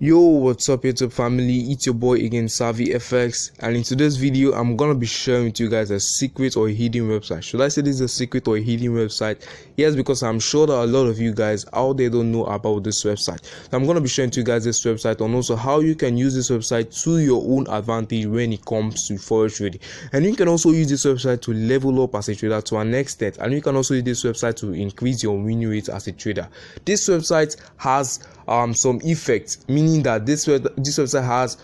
Yo, what's up YouTube family? It's your boy again, Savvy FX, and in today's video I'm gonna be sharing with you guys a secret or a hidden website. Should I say this is a secret or a hidden website? Yes, because I'm sure that a lot of you guys out there don't know about this website. So I'm gonna be sharing to you guys this website and also how you can use this website to your own advantage when it comes to forex trading. And you can also use this website to level up as a trader to an extent, and you can also use this website to increase your win rate as a trader. This website has some effects, meaning that this website has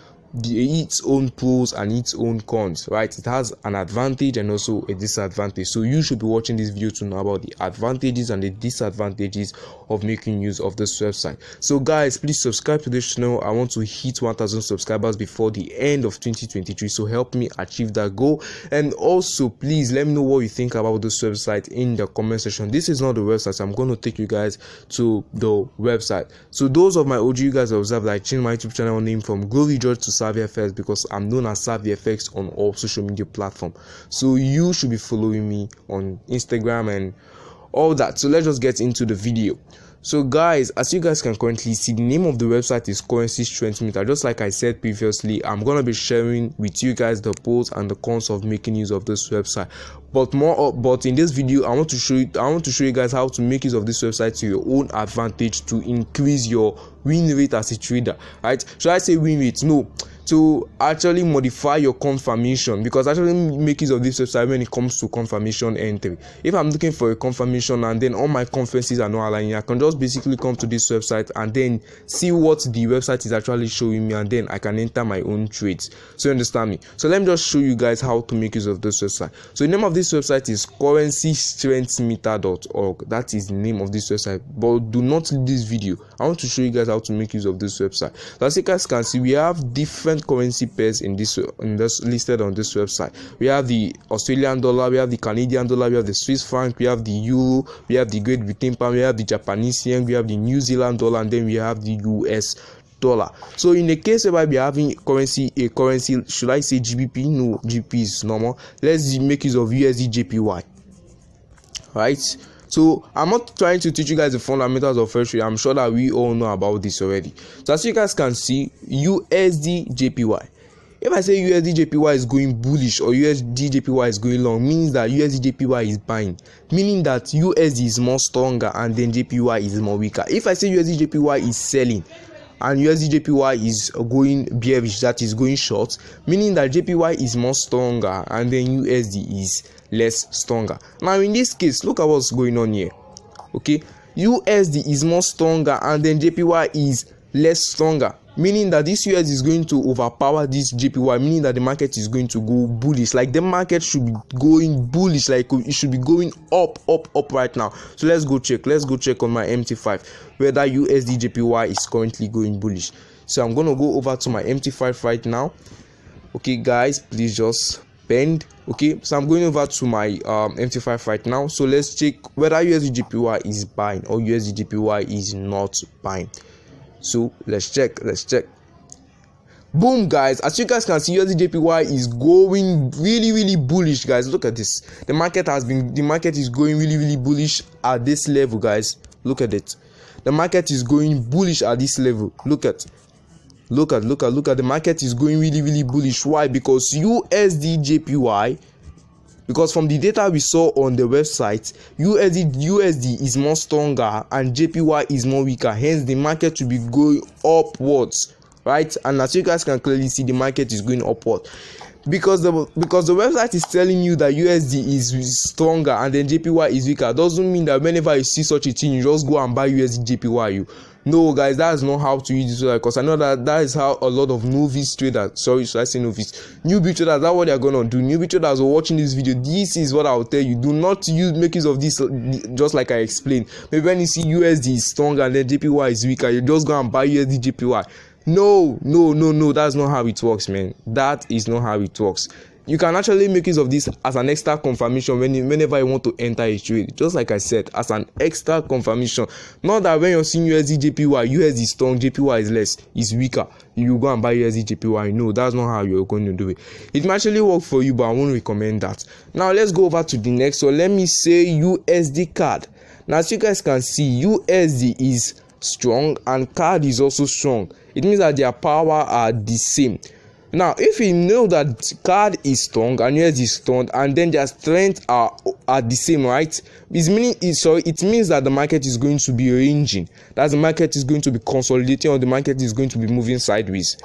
its own pros and its own cons, right? It has an advantage and also a disadvantage, so you should be watching this video to know about the advantages and the disadvantages of making use of this website. So guys, please subscribe to this channel. I want to hit 1000 subscribers before the end of 2023, so help me achieve that goal. And also please let me know what you think about this website in the comment section. This is not the website, so I'm going to take you guys to the website. So those of my OG, you guys observe that I changed my YouTube channel name from Glory George to Savvy FX because I'm known as Savvy FX on all social media platforms. So you should be following me on Instagram and all that. So let's just get into the video. So guys, as you guys can currently see, the name of the website is Currencies Transmitter. Just like I said previously, I'm gonna be sharing with you guys the pros and the cons of making use of this website. But in this video, I want to show you guys how to make use of this website to your own advantage to increase your win rate as a trader. Right? Should I say win rate? No. To actually modify your confirmation, because actually make use of this website when it comes to confirmation entry. If I'm looking for a confirmation and then all my conferences are not aligning, I can just basically come to this website and then see what the website is actually showing me, and then I can enter my own trades. So you understand me? So let me just show you guys how to make use of this website. So the name of this website is currenciestrendmeter.org. That is the name of this website. But do not leave this video. I want to show you guys how to make use of this website. So as you guys can see, we have different currency pairs in this listed on this website. We have the Australian dollar, we have the Canadian dollar, we have the Swiss franc, we have the euro, we have the Great Britain pound, we have the Japanese yen, we have the New Zealand dollar, and then we have the US dollar. So in the case where we are having a currency, should I say GBP? No, GBP is normal. Let's make use of USD JPY. Right? So I'm not trying to teach you guys the fundamentals of forex trading. I'm sure that we all know about this already. So as you guys can see, USD JPY. If I say USD JPY is going bullish or USD JPY is going long, means that USD JPY is buying, meaning that USD is more stronger and then JPY is more weaker. If I say USD JPY is selling and USD JPY is going bearish, that is going short, meaning that JPY is more stronger and then USD is less stronger. Now in this case, look at what's going on here. Okay, USD is more stronger and then JPY is less stronger, meaning that this USD is going to overpower this JPY, meaning that the market is going to go bullish. Like the market should be going bullish, like it should be going up right now. So let's go check on my MT5 whether USD JPY is currently going bullish. So I'm going to go over to my MT5 right now. Okay guys, please just bend. Okay, so I'm going over to my MT5 right now. So let's check whether USD JPY is buying or USD JPY is not buying. So let's check. Boom guys, as you guys can see, USD JPY is going really bullish, guys. Look at this. The market is going really bullish at this level, guys. Look at it. The market is going bullish at this level. Look at the market is going really bullish. Why? Because USD JPY, because from the data we saw on the website, USD is more stronger and JPY is more weaker, hence the market should be going upwards, right? And as you guys can clearly see, the market is going upward because the website is telling you that USD is stronger and then JPY is weaker. Doesn't mean that whenever you see such a thing, you just go and buy USD JPY. No guys, that's not how to use this, because I know that is how a lot of novice traders, newbie traders, that's what they're gonna do. Newbie traders are watching this video. This is what I'll tell you: do not make use of this, just like I explained. Maybe when you see USD is stronger and then JPY is weaker, you just go and buy USD JPY. No, that's not how it works, man. That is not how it works. You can actually make use of this as an extra confirmation whenever you want to enter a trade. Just like I said, as an extra confirmation. Not that when you're seeing USD JPY, USD is strong, JPY is less, is weaker, you go and buy USD JPY. No, that's not how you're going to do it. It might actually work for you, but I won't recommend that. Now let's go over to the next one. Let me say USD CAD. Now as you guys can see, USD is strong and CAD is also strong. It means that their power are the same. Now, if you know that CAD is strong and USD is strong, and then their strength are the same, right? It means that the market is going to be ranging. That the market is going to be consolidating, or the market is going to be moving sideways.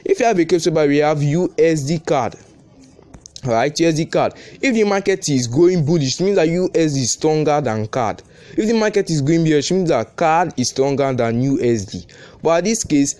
If you have a case where we have USD CAD, right? USD CAD. If the market is going bullish, it means that USD is stronger than CAD. If the market is going bearish, it means that CAD is stronger than USD. But at this case,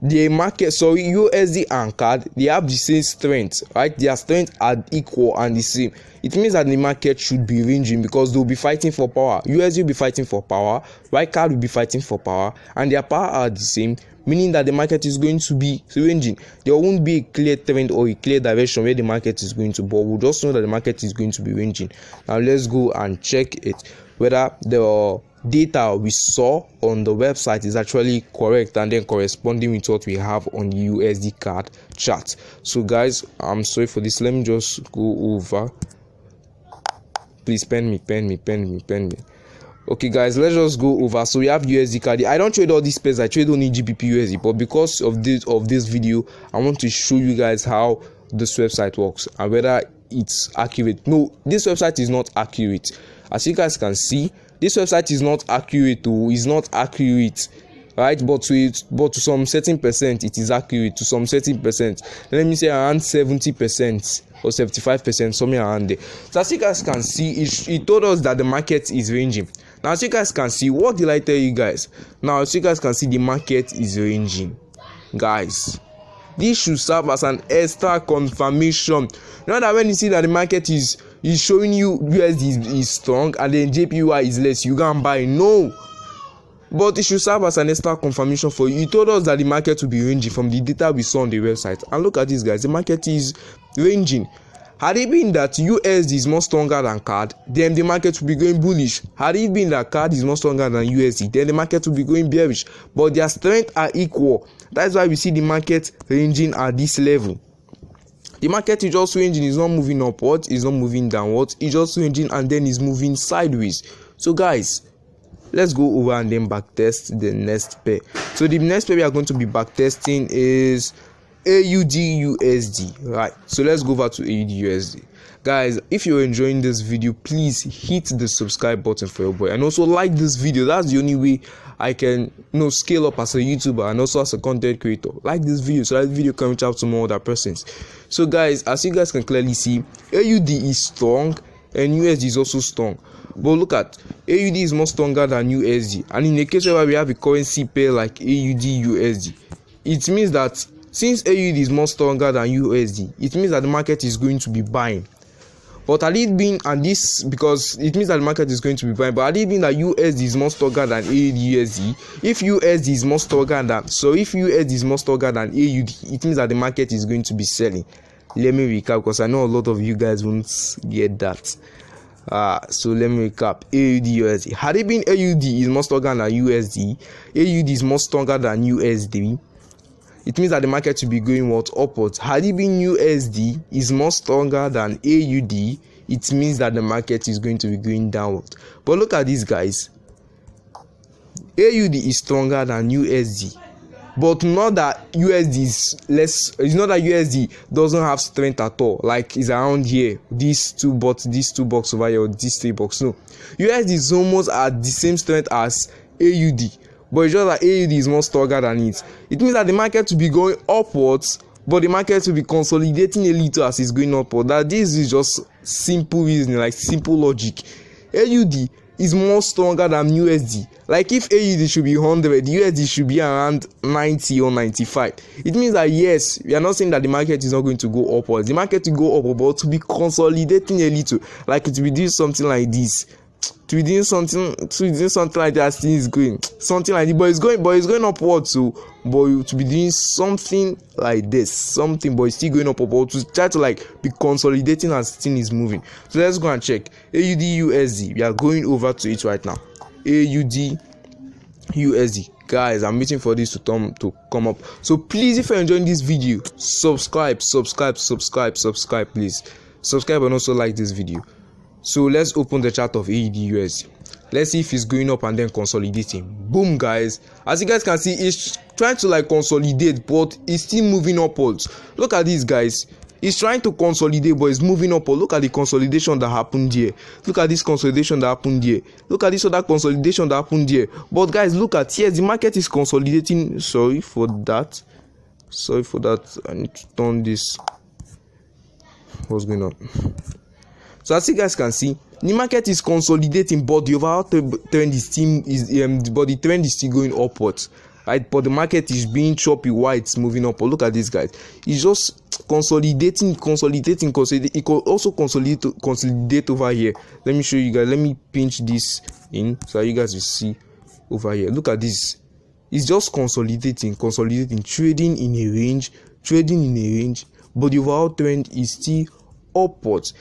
the market, USD and CAD, they have the same strength, right? Their strength are equal and the same. It means that the market should be ranging, because they'll be fighting for power. USD will be fighting for power, right? CAD will be fighting for power, and their power are the same, meaning that the market is going to be ranging. There won't be a clear trend or a clear direction where the market is going to, but we'll just know that the market is going to be ranging. Now let's go and check it, whether the data we saw on the website is actually correct and then corresponding with what we have on the USD CAD chart. So guys, I'm sorry for this. Let me just go over. Please pen me. Okay guys, let's just go over. So we have USD CAD. I don't trade all these pairs, I trade only GBPUSD, but because of this video, I want to show you guys how this website works and whether it's accurate. No, this website is not accurate. As you guys can see, this website is not accurate, right? But to some certain percent it is accurate. To some certain percent, let me say around 70% or 75%, somewhere around there. So as you guys can see, it told us that the market is ranging. Now as you guys can see, what did I tell you guys? Now as you guys can see, the market is ranging, guys. This should serve as an extra confirmation. Not that when you see that the market is showing you USD is strong and then JPY is less, you can't buy. No, but it should serve as an extra confirmation for you. It told us that the market will be ranging from the data we saw on the website, and look at this, guys. The market is ranging. Had it been that USD is more stronger than CAD, then the market will be going bullish. Had it been that CAD is more stronger than USD, then the market will be going bearish. But their strength are equal. That's why we see the market ranging at this level. The market is just ranging, it's not moving upwards, it's not moving downwards, it's just ranging and then it's moving sideways. So guys, let's go over and then backtest the next pair. So the next pair we are going to be backtesting is AUD/USD, right? So let's go over to AUD/USD. Guys, if you're enjoying this video, please hit the subscribe button for your boy, and also like this video. That's the only way I can scale up as a YouTuber and also as a content creator. Like this video so that video can reach out to more other persons. So guys, as you guys can clearly see, AUD is strong and USD is also strong. But look at, AUD is more stronger than USD, and in a case where we have a currency pair like AUD/USD, it means that since AUD is more stronger than USD, it means that the market is going to be buying. But had it been, and this because it means that the market is going to be buying, but had it been that USD is more stronger than AUD/USD, if USD is more stronger than AUD, it means that the market is going to be selling. Let me recap, because I know a lot of you guys won't get that. So let me recap. AUD/USD. Had it been AUD is more stronger than USD, AUD is more stronger than USD, it means that the market will be going upwards. Had it been USD is more stronger than AUD, it means that the market is going to be going downward. But look at this, guys. AUD is stronger than USD, but not that USD is less. It's not that USD doesn't have strength at all, like it's around here, these two boxes over here, or these three boxes. No, USD is almost at the same strength as AUD, but it's just that AUD is more stronger than it. It means that the market will be going upwards, but the market will be consolidating a little as it's going upward. That this is just simple reasoning, like simple logic. AUD is more stronger than USD. Like if AUD should be 100, USD should be around 90 or 95. It means that yes, we are not saying that the market is not going to go upwards. The market will go up, but to be consolidating a little, like it will be doing something like this. To be doing something like that, things going something like this, but it's going upwards. So, but to be doing something like this, but it's still going upward, to try to like be consolidating as thing is moving. So let's go and check AUD/USD. We are going over to it right now. AUD/USD. Guys, I'm waiting for this to come up. So please, if you're enjoying this video, subscribe, please subscribe and also like this video. So let's open the chart of AUD/USD. Let's see if it's going up and then consolidating. Boom, guys. As you guys can see, it's trying to like consolidate, but it's still moving upwards. Look at this, guys. It's trying to consolidate, but it's moving upward. Look at the consolidation that happened here. Look at this consolidation that happened here. Look at this other consolidation that happened here. But guys, look at here. The market is consolidating. Sorry for that. I need to turn this. What's going on? So as you guys can see, the market is consolidating, but the overall trend is still but the trend is still going upwards, right? But the market is being choppy while it's moving up. Look at this, guys. It's just consolidating. It could also consolidate over here. Let me show you guys. Let me pinch this in so you guys will see over here. Look at this. It's just consolidating, trading in a range, but the overall trend is still upwards.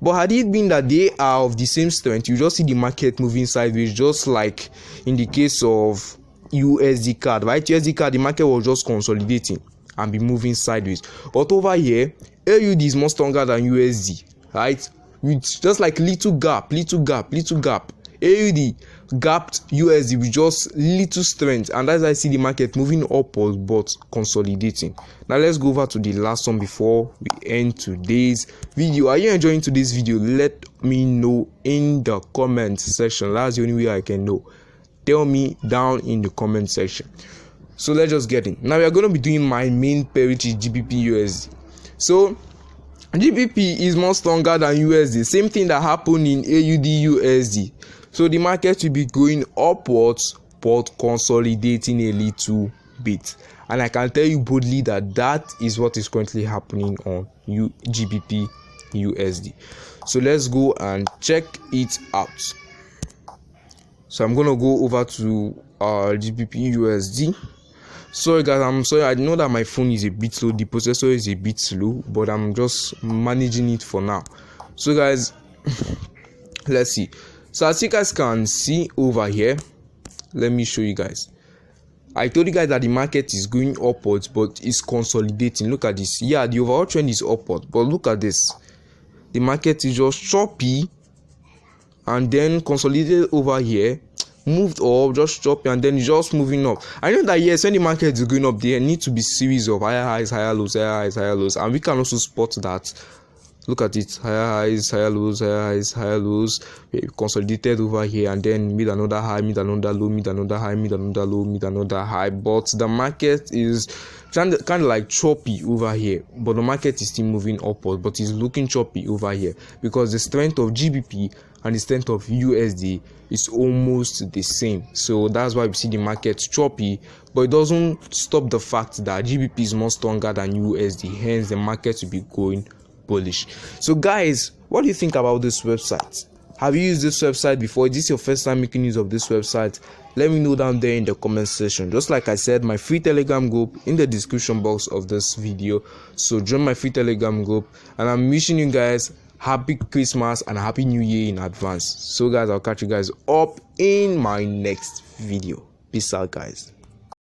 But had it been that they are of the same strength, you just see the market moving sideways, just like in the case of USD card, right? USD card, the market was just consolidating and be moving sideways. But over here, AUD is more stronger than USD, right? With just like little gap. AUD gapped USD with just little strength, and as I see the market moving upwards but consolidating. Now let's go over to the last one before we end today's video. Are you enjoying today's video? Let me know in the comment section. That's the only way I can know. Tell me down in the comment section. So let's just get in. Now we are going to be doing my main pair, which is GBPUSD. So GBP is more stronger than USD. Same thing that happened in AUD/USD. So the market will be going upwards but consolidating a little bit. And I can tell you boldly that that is what is currently happening on GBPUSD. So let's go and check it out. So I'm going to go over to GBPUSD. Sorry guys, I'm sorry. I know that my phone is a bit slow, the processor is a bit slow, but I'm just managing it for now. So guys, let's see. So as you guys can see over here, let me show you guys. I told you guys that the market is going upwards but it's consolidating. Look at this. Yeah, the overall trend is upward, but look at this. The market is just choppy and then consolidated over here, moved up, just choppy, and then just moving up. I know that yes, when the market is going up, there need to be series of higher highs, higher lows, and we can also spot that. Look at it, higher highs, higher lows, higher highs, higher lows. We consolidated over here and then made another high, made another low, made another high, made another low, made another high. But the market is kind of like choppy over here, but the market is still moving upward, but it's looking choppy over here because the strength of GBP and the strength of USD is almost the same. So that's why we see the market choppy, but it doesn't stop the fact that GBP is more stronger than USD. Hence, the market will be going bullish. So guys, what do you think about this website? Have you used this website before? Is this your first time making use of this website? Let me know down there in the comment section. Just like I said, my free Telegram group in the description box of this video. So join my free Telegram group, and I'm wishing you guys happy Christmas and happy New Year in advance. So guys, I'll catch you guys up in my next video. Peace out, guys.